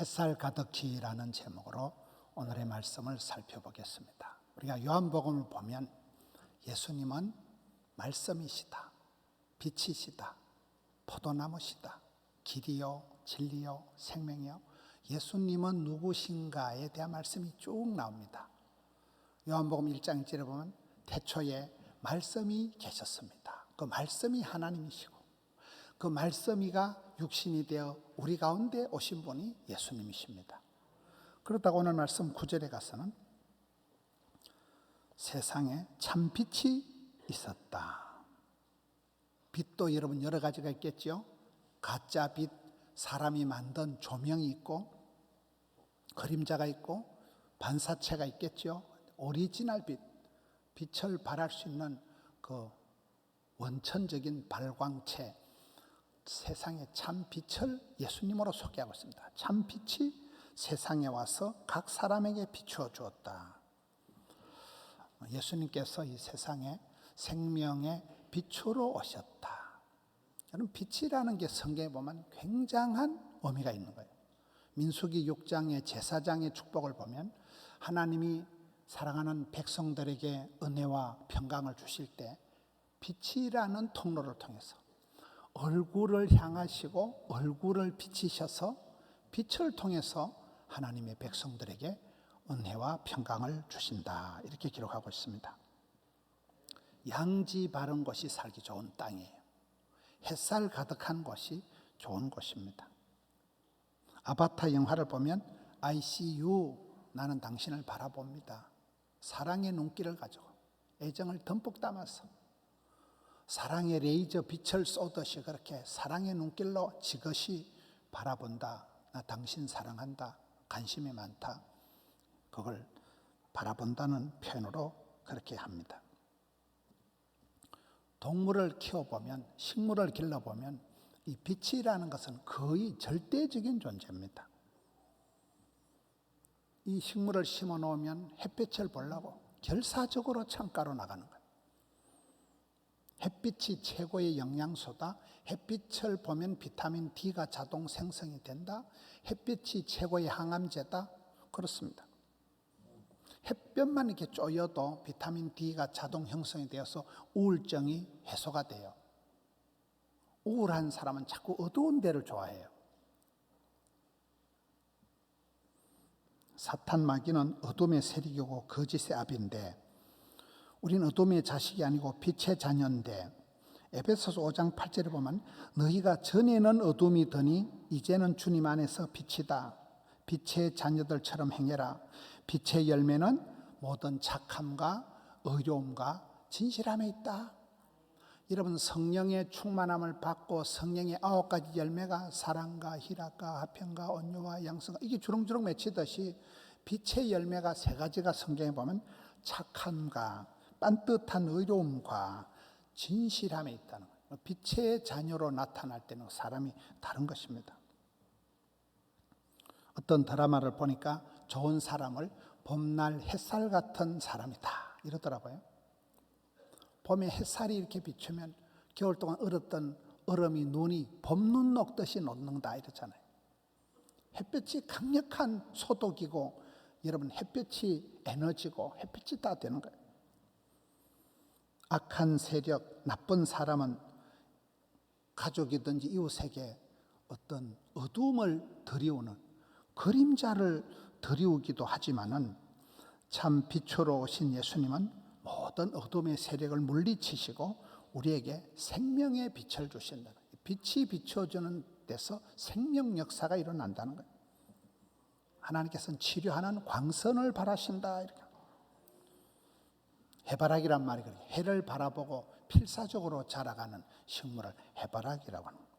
햇살 가득히라는 제목으로 오늘의 말씀을 살펴보겠습니다. 우리가 요한복음을 보면 예수님은 말씀이시다, 빛이시다, 포도나무시다, 길이요, 진리요, 생명이요. 예수님은 누구신가에 대한 말씀이 쭉 나옵니다. 요한복음 1장 1절에 보면 태초에 말씀이 계셨습니다. 그 말씀이 하나님이시고 그 말씀이가 육신이 되어 우리 가운데 오신 분이 예수님이십니다. 그렇다고 오늘 말씀 9절에 가서는 세상에 참 빛이 있었다. 빛도 여러분 여러 가지가 있겠죠. 가짜 빛, 사람이 만든 조명이 있고 그림자가 있고 반사체가 있겠죠. 오리지널 빛, 빛을 발할 수 있는 그 원천적인 발광체, 세상의 참 빛을 예수님으로 소개하고 있습니다. 참 빛이 세상에 와서 각 사람에게 비추어 주었다. 예수님께서 이 세상에 생명의 빛으로 오셨다. 여러분, 빛이라는 게 성경에 보면 굉장한 의미가 있는 거예요. 민수기 6장의 제사장의 축복을 보면 하나님이 사랑하는 백성들에게 은혜와 평강을 주실 때 빛이라는 통로를 통해서 얼굴을 향하시고 얼굴을 비치셔서 빛을 통해서 하나님의 백성들에게 은혜와 평강을 주신다. 이렇게 기록하고 있습니다. 양지 바른 곳이 살기 좋은 땅이에요. 햇살 가득한 곳이 좋은 곳입니다. 아바타 영화를 보면 I see you, 나는 당신을 바라봅니다. 사랑의 눈길을 가지고 애정을 듬뿍 담아서 사랑의 레이저 빛을 쏘듯이 그렇게 사랑의 눈길로 지그시 바라본다. 나 당신 사랑한다. 관심이 많다. 그걸 바라본다는 표현으로 그렇게 합니다. 동물을 키워보면, 식물을 길러보면 이 빛이라는 것은 거의 절대적인 존재입니다. 이 식물을 심어 놓으면 햇빛을 보려고 결사적으로 창가로 나가는 거예요. 햇빛이 최고의 영양소다. 햇빛을 보면 비타민 D가 자동 생성이 된다. 햇빛이 최고의 항암제다. 그렇습니다. 햇볕만 이렇게 쪼여도 비타민 D가 자동 형성이 되어서 우울증이 해소가 돼요. 우울한 사람은 자꾸 어두운 데를 좋아해요. 사탄 마귀는 어둠의 세력이고 거짓의 아비인데 우리는 어둠의 자식이 아니고 빛의 자녀인데 에베소서 5장 8절에 보면 너희가 전에는 어둠이더니 이제는 주님 안에서 빛이다. 빛의 자녀들처럼 행해라. 빛의 열매는 모든 착함과 의로움과 진실함에 있다. 여러분, 성령의 충만함을 받고 성령의 9가지 열매가 사랑과 희락과 화평과 온유와 양성과 이게 주렁주렁 맺히듯이 빛의 열매가 3가지가 성경에 보면 착함과 빤듯한 의로움과 진실함에 있다는 거예요. 빛의 자녀로 나타날 때는 사람이 다른 것입니다. 어떤 드라마를 보니까 좋은 사람을 봄날 햇살 같은 사람이다 이러더라고요. 봄에 햇살이 이렇게 비추면 겨울 동안 얼었던 얼음이 눈이 봄눈 녹듯이 녹는다 이러잖아요. 햇볕이 강력한 소독이고 여러분 햇볕이 에너지고 햇빛이 다 되는 거예요. 악한 세력, 나쁜 사람은 가족이든지 이웃에게 어떤 어두움을 드리우는 그림자를 드리우기도 하지만은 참 빛으로 오신 예수님은 모든 어둠의 세력을 물리치시고 우리에게 생명의 빛을 주신다는 거예요. 빛이 비춰주는 데서 생명 역사가 일어난다는 거예요. 하나님께서는 치료하는 광선을 바라신다 이렇게. 해바라기란 말이 그래요. 해를 바라보고 필사적으로 자라가는 식물을 해바라기라고 하는 거예요.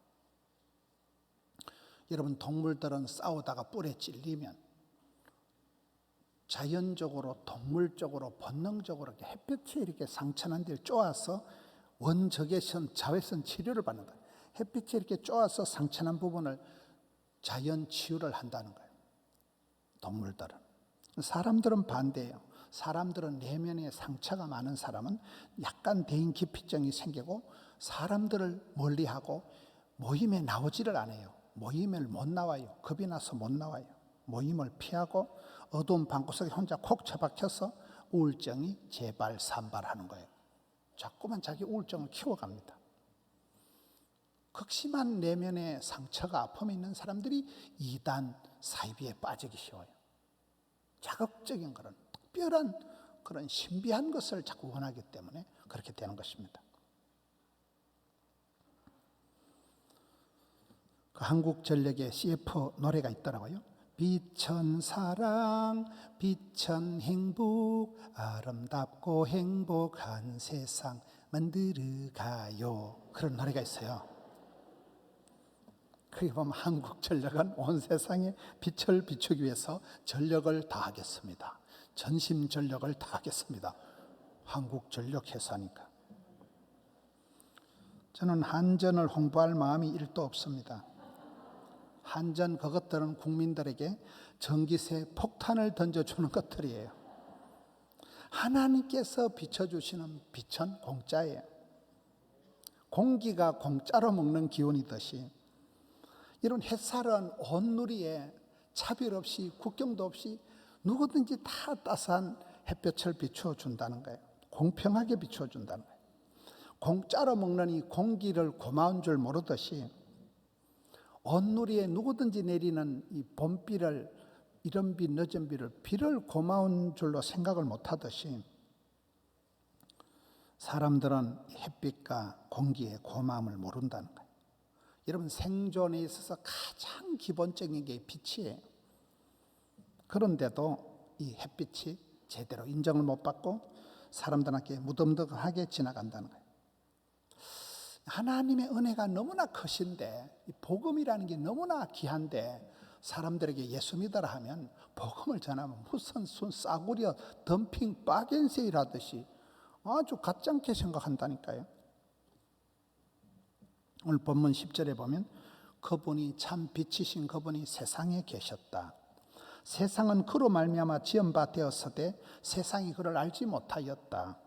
여러분, 동물들은 싸우다가 뿔에 찔리면 자연적으로 동물적으로 본능적으로 이렇게 햇볕이 이렇게 상처난 데를 쪼아서 원적외선 자외선 치료를 받는 거예요. 햇빛이 이렇게 쪼아서 상처난 부분을 자연 치유를 한다는 거예요. 동물들은. 사람들은 반대예요. 사람들은 내면에 상처가 많은 사람은 약간 대인기피증이 생기고 사람들을 멀리하고 모임에 나오지를 않아요. 모임을 못 나와요. 겁이 나서 못 나와요. 모임을 피하고 어두운 방구석에 혼자 콕 처박혀서 우울증이 재발산발하는 거예요. 자꾸만 자기 우울증을 키워갑니다. 극심한 내면의 상처가 아픔이 있는 사람들이 이단 사이비에 빠지기 쉬워요. 자극적인 그런 특별한 그런 신비한 것을 자꾸 원하기 때문에 그렇게 되는 것입니다. 그 한국전력의 CF 노래가 있더라고요. 빛천 사랑, 빛천 행복, 아름답고 행복한 세상 만들어 가요. 그런 노래가 있어요. 그게 보면 한국전력은 온 세상에 빛을 비추기 위해서 전력을 다하겠습니다. 전심전력을 다하겠습니다. 한국전력 회사니까. 저는 한전을 홍보할 마음이 1도 없습니다. 한전 그것들은 국민들에게 전기세 폭탄을 던져주는 것들이에요. 하나님께서 비춰주시는 빛은 공짜예요. 공기가 공짜로 먹는 기운이듯이 이런 햇살은 온누리에 차별 없이 국경도 없이 누구든지 다 따스한 햇볕을 비춰준다는 거예요. 공평하게 비춰준다는 거예요. 공짜로 먹는 이 공기를 고마운 줄 모르듯이 온누리에 누구든지 내리는 이 봄비를, 이른 비 늦은 비를 고마운 줄로 생각을 못하듯이 사람들은 햇빛과 공기의 고마움을 모른다는 거예요. 여러분, 생존에 있어서 가장 기본적인 게 빛이에요. 그런데도 이 햇빛이 제대로 인정을 못 받고 사람들에게 무덤덤하게 지나간다는 거예요. 하나님의 은혜가 너무나 크신데, 이 복음이라는 게 너무나 귀한데 사람들에게 예수 믿어라 하면 복음을 전하면 무슨 싸구려 덤핑 빠겐세일 하듯이 아주 가짜게 생각한다니까요. 오늘 본문 10절에 보면 그분이 참 빛이신 그분이 세상에 계셨다. 세상은 그로 말미암아 지은 바 되었으되 세상이 그를 알지 못하였다.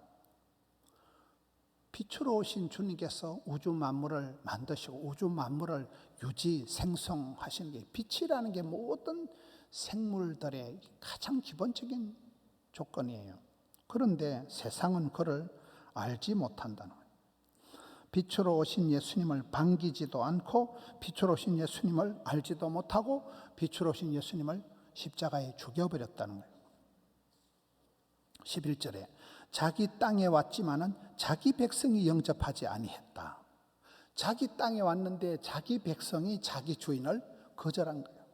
빛으로 오신 주님께서 우주 만물을 만드시고 우주 만물을 유지 생성하시는 게, 빛이라는 게 모든 생물들의 가장 기본적인 조건이에요. 그런데 세상은 그를 알지 못한다는 거예요. 빛으로 오신 예수님을 반기지도 않고 빛으로 오신 예수님을 알지도 못하고 빛으로 오신 예수님을 십자가에 죽여버렸다는 거예요. 11절에 자기 땅에 왔지만은 자기 백성이 영접하지 아니했다. 자기 땅에 왔는데 자기 백성이 자기 주인을 거절한 거예요.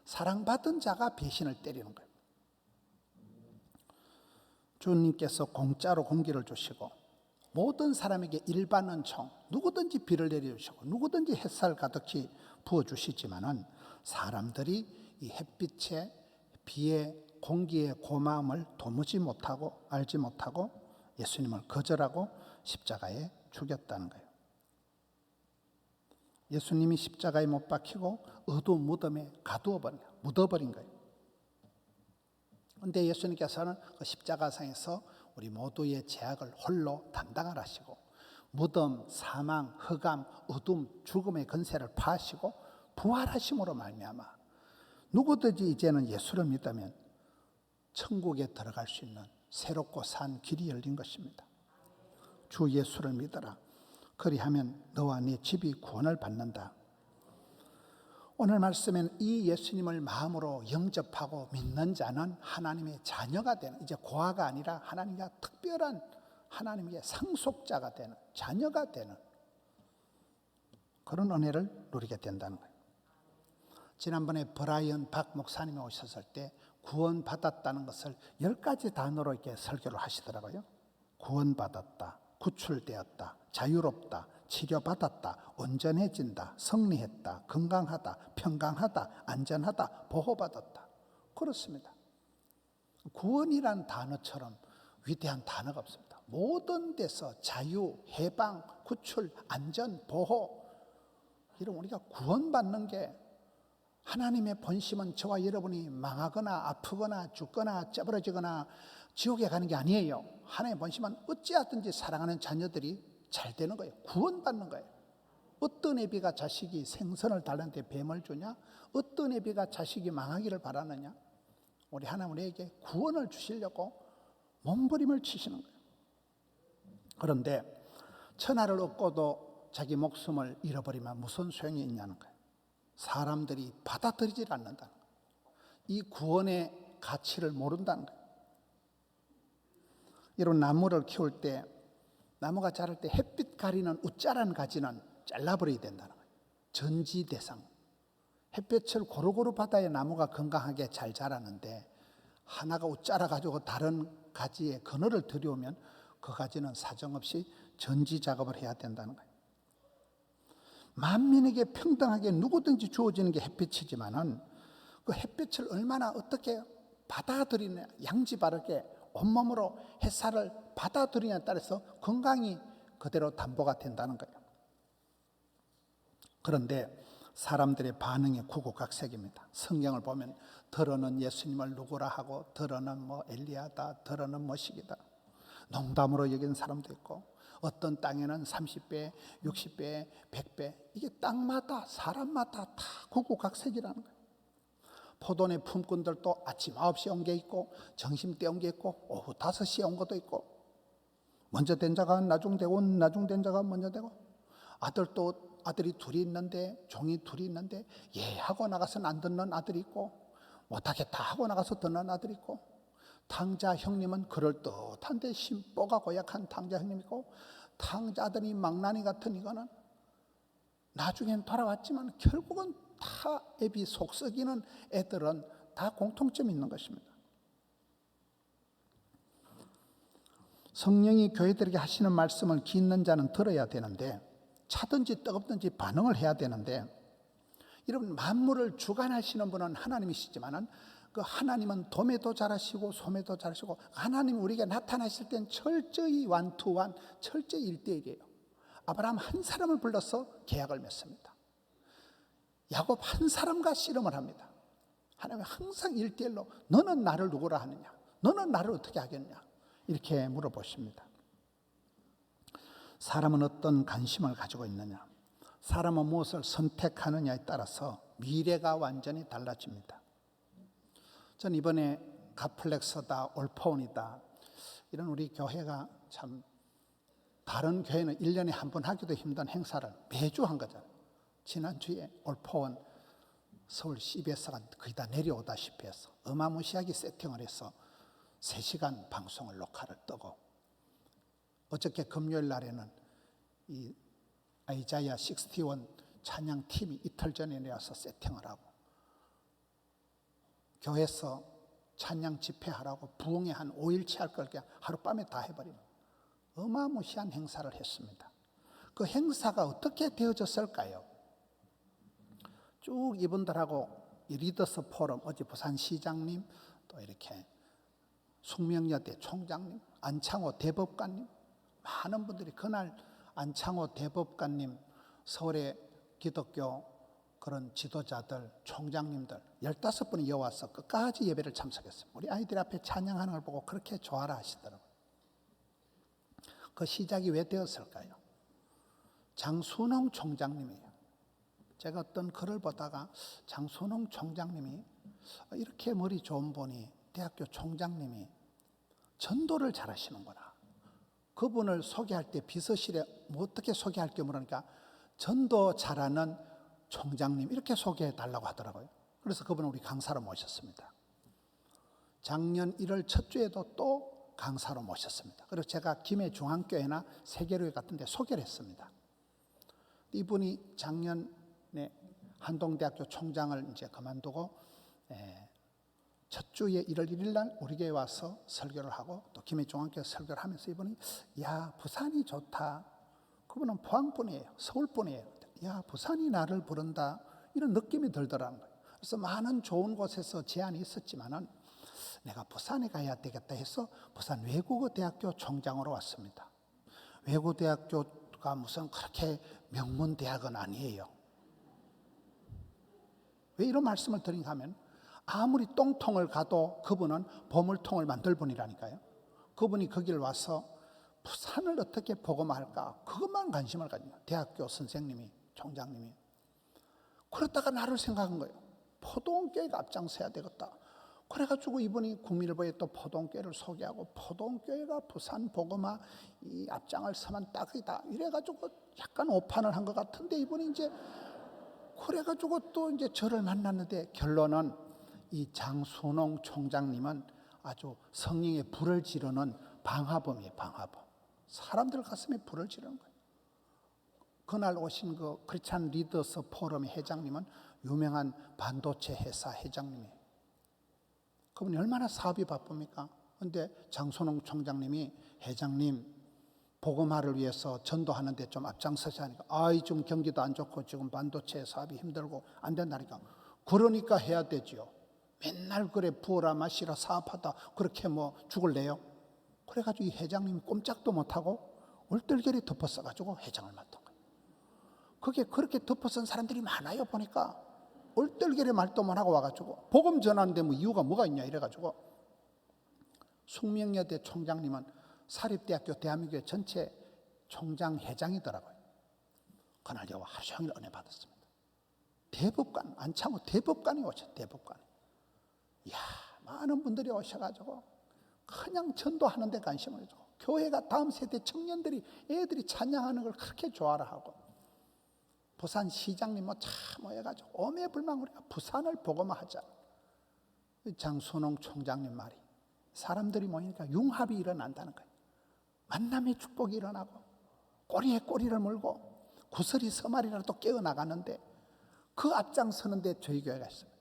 사랑받은 자가 배신을 때리는 거예요. 주님께서 공짜로 공기를 주시고 모든 사람에게 일반 은총, 누구든지 비를 내려주시고 누구든지 햇살 가득히 부어주시지만은 사람들이 이 햇빛에 비에 공기의 고마움을 도무지 못하고 알지 못하고 예수님을 거절하고 십자가에 죽였다는 거예요. 예수님이 십자가에 못 박히고 어두운 무덤에 묻어버린 거예요. 그런데 예수님께서는 그 십자가상에서 우리 모두의 죄악을 홀로 담당을 하시고 무덤, 사망, 흑암, 어둠, 죽음의 권세를 파하시고 부활하심으로 말미암아 누구든지 이제는 예수를 믿으면 천국에 들어갈 수 있는 새롭고 산 길이 열린 것입니다. 주 예수를 믿어라. 그리하면 너와 네 집이 구원을 받는다. 오늘 말씀엔 이 예수님을 마음으로 영접하고 믿는 자는 하나님의 자녀가 되는, 이제 고아가 아니라 하나님과 특별한 하나님의 상속자가 되는, 자녀가 되는 그런 은혜를 누리게 된다는 거예요. 지난번에 브라이언 박 목사님이 오셨을 때 구원받았다는 것을 10가지 단어로 이렇게 설교를 하시더라고요. 구원받았다, 구출되었다, 자유롭다, 치료받았다, 온전해진다, 승리했다, 건강하다, 평강하다, 안전하다, 보호받았다. 그렇습니다. 구원이란 단어처럼 위대한 단어가 없습니다. 모든 데서 자유, 해방, 구출, 안전, 보호, 이런 우리가 구원받는 게, 하나님의 본심은 저와 여러분이 망하거나 아프거나 죽거나 쪄버려지거나 지옥에 가는 게 아니에요. 하나님의 본심은 어찌하든지 사랑하는 자녀들이 잘 되는 거예요. 구원받는 거예요. 어떤 애비가 자식이 생선을 달라는데 뱀을 주냐? 어떤 애비가 자식이 망하기를 바라느냐? 우리 하나님 우리에게 구원을 주시려고 몸부림을 치시는 거예요. 그런데 천하를 얻고도 자기 목숨을 잃어버리면 무슨 소용이 있냐는 거예요. 사람들이 받아들이질 않는다는 거예요. 이 구원의 가치를 모른다는 거예요. 이런 나무를 키울 때, 나무가 자랄 때 햇빛 가리는 웃자란 가지는 잘라버려야 된다는 거예요. 전지 대상. 햇볕을 고루고루 받아야 나무가 건강하게 잘 자라는데, 하나가 웃자라 가지고 다른 가지에 그늘을 들여오면 그 가지는 사정없이 전지 작업을 해야 된다는 거예요. 만민에게 평등하게 누구든지 주어지는 게 햇빛이지만은 그 햇빛을 얼마나 어떻게 받아들이느냐, 양지 바르게 온몸으로 햇살을 받아들이냐에 따라서 건강이 그대로 담보가 된다는 거예요. 그런데 사람들의 반응이 구구각색입니다. 성경을 보면 더러는 예수님을 누구라 하고, 더러는 뭐 엘리야다, 더러는 뭐시기다, 농담으로 여기는 사람도 있고, 어떤 땅에는 30배, 60배, 100배, 이게 땅마다 사람마다 다 구구각색이라는 거예요. 포도원의 품꾼들도 아침 9시에 온 게 있고, 점심때 온 게 있고, 오후 5시에 온 것도 있고, 먼저 된 자가 나중되고, 나중된 자가 먼저 되고, 아들이 둘이 있는데, 종이 둘이 있는데, 예 하고 나가서는 안 듣는 아들이 있고, 못하겠다 하고 나가서 듣는 아들이 있고, 탕자 형님은 그럴듯한데 심보가 고약한 탕자 형님 있고, 탕자 아들이 망나니 같은 이거는 나중엔 돌아왔지만 결국은 다 애비 속 썩이는 애들은 다 공통점이 있는 것입니다. 성령이 교회들에게 하시는 말씀을 귀 있는 자는 들어야 되는데, 차든지 뜨겁든지 반응을 해야 되는데, 여러분 만물을 주관하시는 분은 하나님이시지만은 그 하나님은 돔에도 잘하시고 솜에도 잘하시고, 하나님이 우리에게 나타나실 땐 철저히 완투완, 철저히 1대1이에요. 아브라함 한 사람을 불러서 계약을 맺습니다. 야곱 한 사람과 씨름을 합니다. 하나님은 항상 1대1로 너는 나를 누구라 하느냐, 너는 나를 어떻게 하겠냐, 이렇게 물어보십니다. 사람은 어떤 관심을 가지고 있느냐, 사람은 무엇을 선택하느냐에 따라서 미래가 완전히 달라집니다. 전 이번에 가플렉스다, 올포원이다, 이런 우리 교회가 참 다른 교회는 1년에 한 번 하기도 힘든 행사를 매주 한 거잖아요. 지난주에 올포원 서울 CBS가 거의 다 내려오다시피 해서 어마무시하게 세팅을 해서 3시간 방송을 녹화를 뜨고, 어저께 금요일 날에는 이 아이자야 61 찬양팀이 이틀 전에 내와서 세팅을 하고, 교회에서 찬양 집회하라고 부흥회 한 5일치 할 걸 그냥 하룻밤에 다 해버리는 어마무시한 행사를 했습니다. 그 행사가 어떻게 되어졌을까요? 쭉 이분들하고 리더스 포럼, 어제 부산시장님, 또 이렇게 숙명여대 총장님, 안창호 대법관님, 많은 분들이 그날 안창호 대법관님, 서울의 기독교 그런 지도자들, 총장님들 15분이 여와서 끝까지 예배를 참석했습니다. 우리 아이들 앞에 찬양하는 걸 보고 그렇게 좋아라 하시더라고요. 그 시작이 왜 되었을까요? 장순홍 총장님이에요. 제가 어떤 글을 보다가 장순홍 총장님이 이렇게 머리 좋은 분이, 대학교 총장님이 전도를 잘하시는구나. 그분을 소개할 때 비서실에 뭐 어떻게 소개할게 물으니까 전도 잘하는 총장님 이렇게 소개해 달라고 하더라고요. 그래서 그분을 우리 강사로 모셨습니다. 작년 1월 첫 주에도 또 강사로 모셨습니다. 그리고 제가 김해 중앙교회나 세계로회 같은 데 소개를 했습니다. 이분이 작년에 한동대학교 총장을 이제 그만두고 첫 주에 1월 1일 날 우리 교회 와서 설교를 하고, 또 김해 중앙교회 설교를 하면서 이분이 야 부산이 좋다. 그분은 포항 분이에요. 서울 분이에요. 야 부산이 나를 부른다, 이런 느낌이 들더라는 거예요. 그래서 많은 좋은 곳에서 제안이 있었지만은 내가 부산에 가야 되겠다 해서 부산 외국어대학교 총장으로 왔습니다. 외국어대학교가 무슨 그렇게 명문 대학은 아니에요. 왜 이런 말씀을 드리는가 하면, 아무리 똥통을 가도 그분은 보물통을 만들 분이라니까요. 그분이 거기를 와서 부산을 어떻게 복음할까, 그것만 관심을 가지고, 대학교 선생님이 총장님이. 그러다가 나를 생각한 거예요. 포동교회가 앞장서야 되겠다. 그래가지고 이분이 국민일보에 또 포동교회를 소개하고, 포동교회가 부산 복음화 이 앞장을 서면 딱이다 이래가지고 약간 오판을 한 것 같은데, 이분이 이제 그래가지고 또 이제 저를 만났는데, 결론은 이 장순홍 총장님은 아주 성령의 불을 지르는 방화범이에요. 방화범. 사람들 가슴에 불을 지르는 거예요. 그날 오신 그 크리스찬 리더스 포럼 회장님은 유명한 반도체 회사 회장님이에요. 그분이 얼마나 사업이 바쁩니까? 그런데 장순홍 총장님이, 회장님 복음화를 위해서 전도하는데 좀 앞장서자 하니까, 좀 경기도 안 좋고 지금 반도체 사업이 힘들고 안 된다니까. 그러니까 해야 되지요. 맨날 그래 부어라 마시라 사업하다 그렇게 뭐 죽을래요? 그래가지고 이 회장님이 꼼짝도 못하고 얼떨결에 덮어써가지고 회장을 맡은 거예요. 그게 그렇게 덮어쓴 사람들이 많아요. 보니까 얼떨결에 말도 못하고 와가지고 복음 전하는데 뭐 이유가 뭐가 있냐 이래가지고, 숙명여대 총장님은 사립대학교 대한민국의 전체 총장 회장이더라고요. 그날 제가 하루 종일 은혜 받았습니다. 대법관, 안창호 대법관이 오셨어요. 대법관이. 이야, 많은 분들이 오셔가지고 그냥 전도하는 데 관심을 주고, 교회가 다음 세대 청년들이, 애들이 찬양하는 걸 그렇게 좋아라 하고, 부산시장님 뭐 참 모여가지고 오매불망 우리가 부산을 복음화하자. 장순홍 총장님 말이, 사람들이 모이니까 융합이 일어난다는 거예요. 만남의 축복이 일어나고, 꼬리에 꼬리를 물고 구슬이 서말이라도 깨어나가는데, 그 앞장서는데 저희 교회가 있습니다.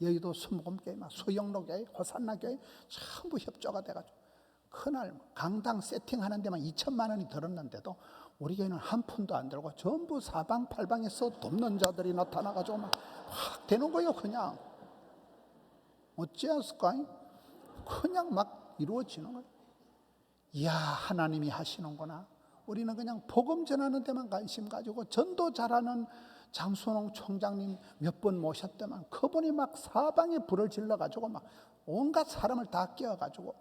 여의도 순복음교회, 수영로교회, 호산나교회 전부 협조가 돼가지고, 그날 강당 세팅하는 데만 2천만 원이 들었는데도 우리 교회는 한 푼도 안 들고 전부 사방팔방에서 돕는 자들이 나타나가지고 막 확 되는 거예요. 그냥 어찌했을까? 그냥 막 이루어지는 거예요. 이야, 하나님이 하시는구나. 우리는 그냥 복음 전하는 데만 관심 가지고, 전도 잘하는 장순홍 총장님 몇 번 모셨더만 그분이 막 사방에 불을 질러가지고 막 온갖 사람을 다 깨워가지고,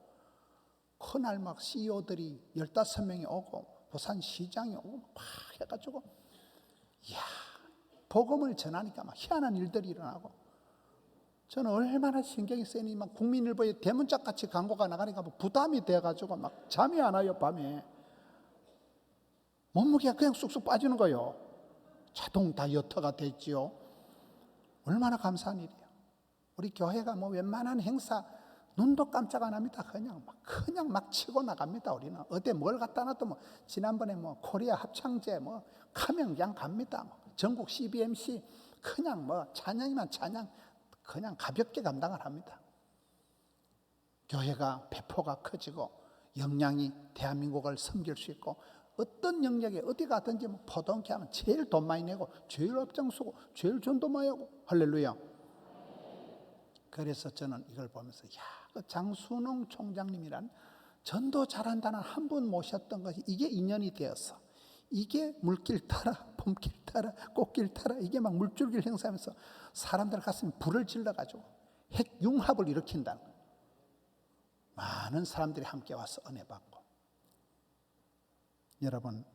그날 막 CEO들이 15명이 오고 부산시장이 오고 막 해가지고, 이야, 복음을 전하니까 막 희한한 일들이 일어나고, 저는 얼마나 신경이 쓰니 막 국민일보에 대문짝같이 광고가 나가니까 뭐 부담이 돼가지고 막 잠이 안 와요. 밤에 몸무게가 그냥 쑥쑥 빠지는 거예요. 자동 다이어트가 됐지요. 얼마나 감사한 일이에요. 우리 교회가 뭐 웬만한 행사 눈도 깜짝 안 합니다. 그냥 막 치고 나갑니다. 우리는 어디 뭘 갖다 놔도 뭐 지난번에 뭐 코리아 합창제 뭐 가면 그냥 갑니다. 뭐 전국 CBMC 그냥 뭐 찬양이면 찬양 그냥 가볍게 감당을 합니다. 교회가 배포가 커지고 역량이 대한민국을 섬길 수 있고, 어떤 영역에 어디 가든지 뭐 포동케 하면 제일 돈 많이 내고 제일 앞장서고 제일 전도 많이 하고, 할렐루야. 그래서 저는 이걸 보면서, 야, 그 장순홍 총장님이란 전도 잘한다는 한 분 모셨던 것이 이게 인연이 되어서, 이게 물길 타라 봄길 타라 꽃길 타라 이게 막 물줄기를 행사하면서 사람들 가슴에 불을 질러가지고 핵융합을 일으킨다는 거예요. 많은 사람들이 함께 와서 은혜 받고. 여러분,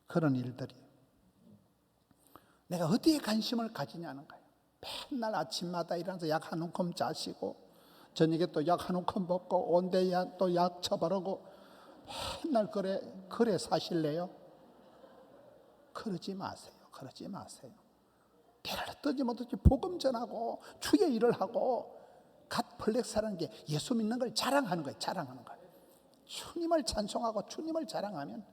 그런 일들이 내가 어디에 관심을 가지냐는 거예요. 맨날 아침마다 일어나서 약 한 움큼 자시고 저녁에 또 약 한 움큼 먹고 온데 또 약 처바르고 맨날 그래 사실래요? 그러지 마세요. 그러지 마세요. 때를 뜨지 못하지 복음 전하고 주의 일을 하고 갓 플렉스하는 게 예수 믿는 걸 자랑하는 거예요. 자랑하는 거예요. 주님을 찬송하고 주님을 자랑하면,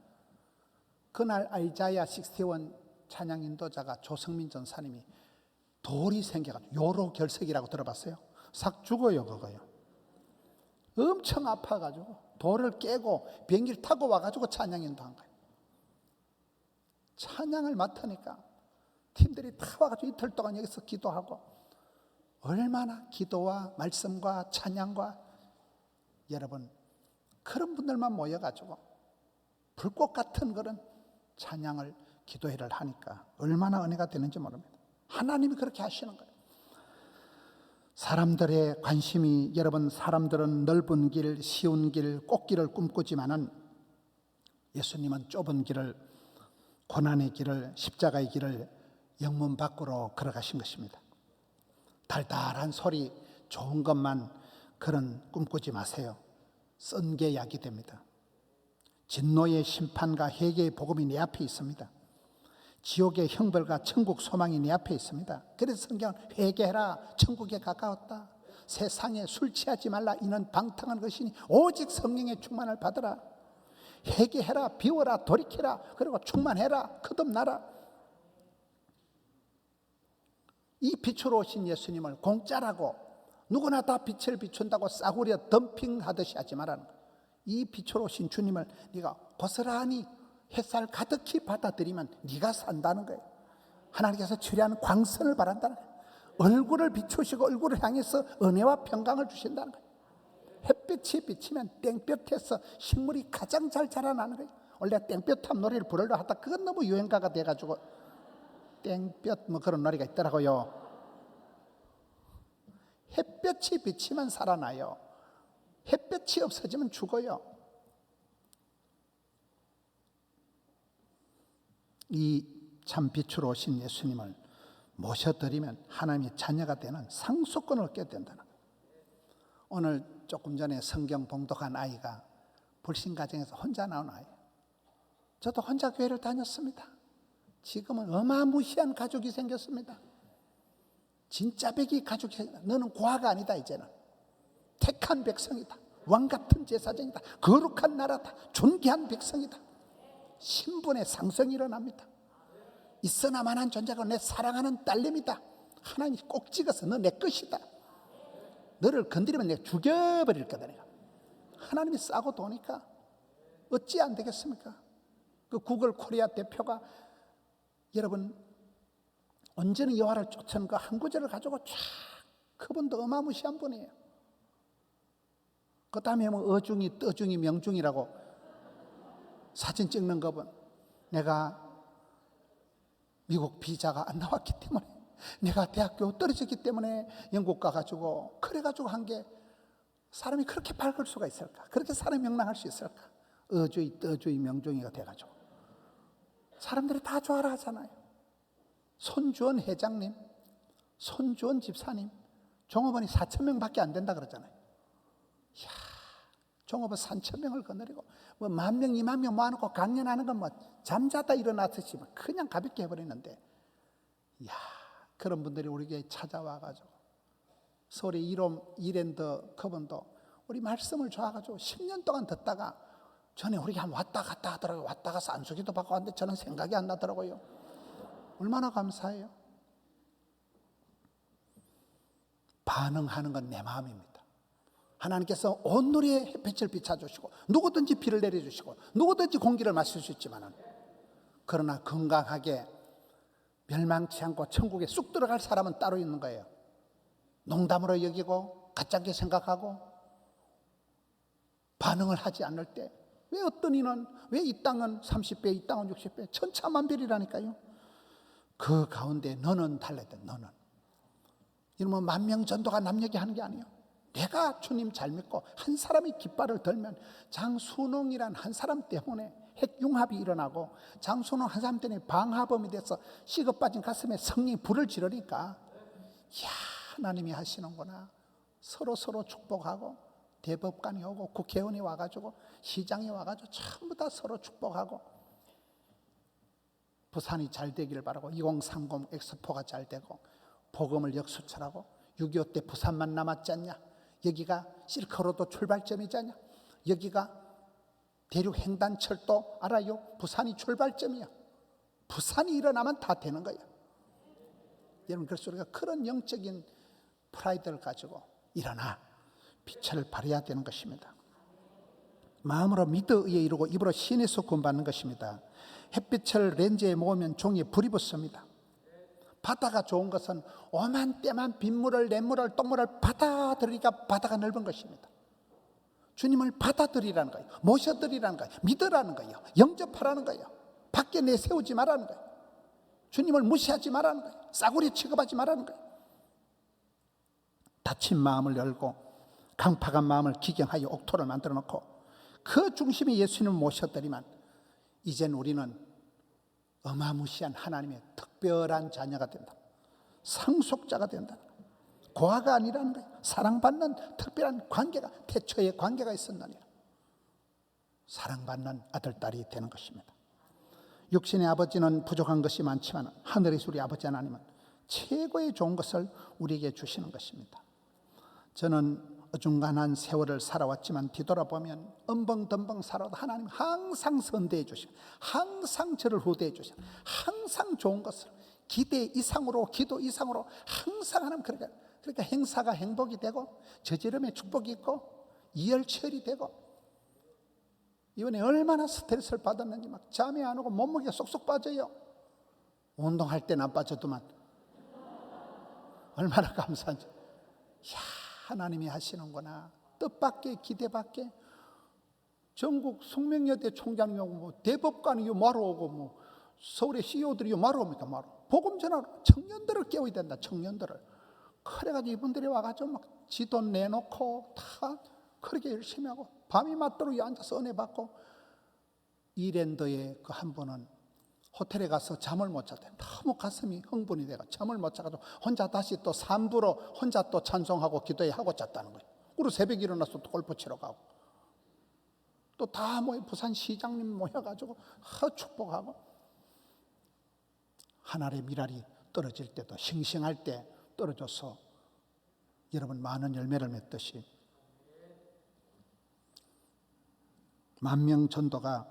그날 아이자야 61 찬양 인도자가 조성민 전사님이 돌이 생겨가지고 요로결석이라고 들어봤어요? 싹 죽어요. 그거요. 엄청 아파가지고 돌을 깨고 비행기를 타고 와가지고 찬양 인도한 거예요. 찬양을 맡으니까 팀들이 다 와가지고 이틀 동안 여기서 기도하고, 얼마나 기도와 말씀과 찬양과, 여러분 그런 분들만 모여가지고 불꽃 같은 그런 찬양을 기도회를 하니까 얼마나 은혜가 되는지 모릅니다. 하나님이 그렇게 하시는 거예요. 사람들의 관심이, 여러분 사람들은 넓은 길, 쉬운 길, 꽃길을 꿈꾸지만은 예수님은 좁은 길을 고난의 길을, 십자가의 길을 영문 밖으로 걸어가신 것입니다. 달달한 소리, 좋은 것만 그런 꿈꾸지 마세요. 쓴 게 약이 됩니다. 진노의 심판과 회개의 복음이 내 앞에 있습니다. 지옥의 형벌과 천국 소망이 내 앞에 있습니다. 그래서 성경은 회개해라, 천국에 가까웠다. 세상에 술 취하지 말라, 이는 방탕한 것이니 오직 성령의 충만을 받으라. 회개해라, 비워라, 돌이켜라, 그리고 충만해라, 거듭나라. 이 빛으로 오신 예수님을 공짜라고 누구나 다 빛을 비춘다고 싸구려 덤핑하듯이 하지 말라는 거예요. 이 빛으로 오신 주님을 네가 고스란히 햇살 가득히 받아들이면 네가 산다는 거예요. 하나님께서 처리하는 광선을 바란다는 거예요. 얼굴을 비추시고 얼굴을 향해서 은혜와 평강을 주신다는 거예요. 햇빛이 비치면 땡볕에서 식물이 가장 잘 자라나는 거예요. 원래 땡볕함 노래를 부르려 하다 그건 너무 유행가가 돼가지고 땡볕 뭐 그런 노래가 있더라고요. 햇볕이 비치면 살아나요. 햇볕이 없어지면 죽어요. 이 참 빛으로 오신 예수님을 모셔드리면 하나님의 자녀가 되는 상속권을 얻게 된다는 거예요. 오늘 조금 전에 성경 봉독한 아이가 불신가정에서 혼자 나온 아이예요. 저도 혼자 교회를 다녔습니다. 지금은 어마무시한 가족이 생겼습니다. 진짜 백이 가족이 생겼다. 너는 고아가 아니다. 이제는 택한 백성이다. 왕같은 제사장이다. 거룩한 나라다. 존귀한 백성이다. 신분의 상승이 일어납니다. 있어나만한 존재가 내 사랑하는 딸내미다. 하나님이 꼭 찍어서 너 내 것이다. 너를 건드리면 내가 죽여버릴 거다. 내가. 하나님이 싸고 도니까 어찌 안 되겠습니까? 그 구글 코리아 대표가 여러분 온전히 여호와를 쫓은 그 한 구절을 가지고 쫙 그분도 어마무시한 분이에요. 그 다음에 뭐 어중이 떠중이 명중이라고 사진 찍는 그분, 내가 미국 비자가 안 나왔기 때문에, 내가 대학교 떨어졌기 때문에 영국 가가지고 그래가지고 한 게 사람이 그렇게 밝을 수가 있을까? 그렇게 사람이 명랑할 수 있을까? 어주의 떠주의 명중이가 돼가지고 사람들이 다 좋아라 하잖아요. 손주원 회장님, 손주원 집사님, 종업원이 4,000명밖에 안 된다 그러잖아요. 이야, 종업원 3,000명을 거느리고 뭐 10,000명, 20,000명 모아놓고 강연하는 건 뭐 잠자다 일어났듯이 그냥 가볍게 해버리는데, 이야, 그런 분들이 우리 교회에 찾아와가지고 서울의 이랜드 그분도 우리 말씀을 좋아가지고 10년 동안 듣다가 전에 우리 한번 왔다 갔다 하더라고요. 왔다 가서 안수기도 받고 왔는데 저는 생각이 안 나더라고요. 얼마나 감사해요. 반응하는 건 내 마음입니다. 하나님께서 온누리에 햇빛을 비춰주시고 누구든지 비를 내려주시고 누구든지 공기를 마실 수 있지만, 그러나 건강하게 멸망치 않고 천국에 쑥 들어갈 사람은 따로 있는 거예요. 농담으로 여기고 가짜게 생각하고 반응을 하지 않을 때, 왜 어떤 이는 왜 이 땅은 30배 이 땅은 60배 천차만별이라니까요. 그 가운데 너는 달라야 돼. 너는 이러면 10,000명 전도가 남 얘기하는 게 아니에요. 내가 주님 잘 믿고 한 사람이 깃발을 들면 장순홍이란 한 사람 때문에 핵융합이 일어나고, 장순홍 한 사람 때문에 방화범이 돼서 식어 빠진 가슴에 성령이 불을 지르니까, 이야, 하나님이 하시는구나. 서로 축복하고 대법관이 오고 국회의원이 와가지고 시장이 와가지고 전부 다 서로 축복하고, 부산이 잘 되기를 바라고 2030 엑스포가 잘 되고 복음을 역수출하고, 6.25 때 부산만 남았지 않냐, 여기가 실크로드 출발점이지 않냐, 여기가 대륙횡단철도 알아요? 부산이 출발점이야. 부산이 일어나면 다 되는 거예요. 여러분, 그래서 우리가 그런 영적인 프라이드를 가지고 일어나 빛을 발해야 되는 것입니다. 마음으로 믿어 의에 이루고 입으로 신에서 구원받는 것입니다. 햇빛을 렌즈에 모으면 종이에 불이 붙습니다. 바다가 좋은 것은 오만 때만 빗물을, 냇물을, 똥물을 받아들이니까 바다가 넓은 것입니다. 주님을 받아들이라는 거예요. 모셔드리라는 거예요. 믿으라는 거예요. 영접하라는 거예요. 밖에 내세우지 말라는 거예요. 주님을 무시하지 말라는 거예요. 싸구려 취급하지 말라는 거예요. 다친 마음을 열고 강팍한 마음을 기경하여 옥토를 만들어 놓고 그 중심에 예수님을 모셔드리면, 이젠 우리는 어마무시한 하나님의 특별한 자녀가 된다. 상속자가 된다. 고아가 아니라는 거예요. 사랑받는 특별한 관계가, 태초의 관계가 있었느니라. 사랑받는 아들, 딸이 되는 것입니다. 육신의 아버지는 부족한 것이 많지만 하늘의 우리 아버지 하나님은 최고의 좋은 것을 우리에게 주시는 것입니다. 저는 어중간한 세월을 살아왔지만 뒤돌아보면 엄벙덤벙 살아도 하나님 항상 선대해 주시고 항상 저를 후대해 주시고 항상 좋은 것을 기대 이상으로 기도 이상으로 항상 하나님, 그러니까 행사가 행복이 되고 저지름에 축복이 있고 이열치열이 되고, 이번에 얼마나 스트레스를 받았는지 막 잠이 안 오고 몸무게가 쏙쏙 빠져요. 운동할 때는 안 빠져도만 얼마나 감사한지. 이야, 하나님이 하시는구나. 뜻밖의 기대밖에. 전국 숙명여대 총장이 오고 뭐 대법관이 마로 오고 뭐 서울의 CEO들이 마로 옵니까? 마로. 복음 전하러 청년들을 깨워야 된다. 청년들을. 그래가지고 이분들이 와가지고 막 지 돈 내놓고 다 그렇게 열심히 하고 밤이 맞도록 앉아서 은혜 받고. 이랜드의 그 한 분은 호텔에 가서 잠을 못 잤대. 너무 가슴이 흥분이 돼가 잠을 못 자가지고 혼자 다시 또 삼부로 혼자 또 찬송하고 기도해 하고 잤다는 거예요. 그리고 새벽에 일어나서 또 골프 치러 가고 또 다 모여 부산시장님 모여가지고 축복하고. 하늘의 미랄이 떨어질 때도 싱싱할 때 떨어져서 여러분 많은 열매를 맺듯이 만명 전도가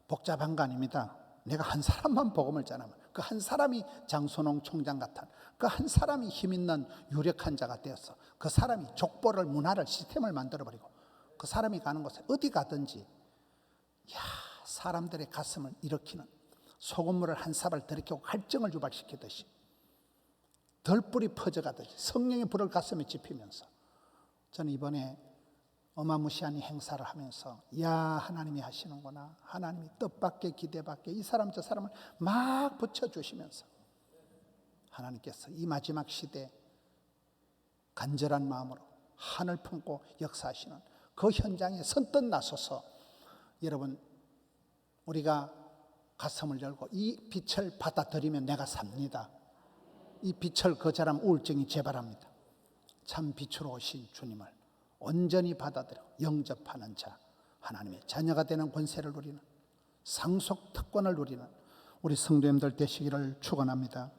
복잡한 거 아닙니다. 내가 한 사람만 복음을 전하면 그 한 사람이 장선홍 총장 같은 그 한 사람이 힘있는 유력한 자가 되어서 그 사람이 족보를, 문화를, 시스템을 만들어버리고 그 사람이 가는 곳에 어디 가든지 사람들의 가슴을 일으키는 소금물을 한 사발 들이키고 갈증을 유발시키듯이 덜불이 퍼져가듯이 성령의 불을 가슴에 지피면서 저는 이번에 어마무시한 이 행사를 하면서 하나님이 하시는구나. 하나님이 뜻밖의 기대밖에 이 사람 저 사람을 막 붙여주시면서 하나님께서 이 마지막 시대에 간절한 마음으로 하늘 품고 역사하시는 그 현장에 선뜻 나서서 여러분 우리가 가슴을 열고 이 빛을 받아들이면 내가 삽니다. 이 빛을 거절하면 우울증이 재발합니다. 참 빛으로 오신 주님을 온전히 받아들여 영접하는 자, 하나님의 자녀가 되는 권세를 누리는 상속 특권을 누리는 우리 성도님들 되시기를 축원합니다.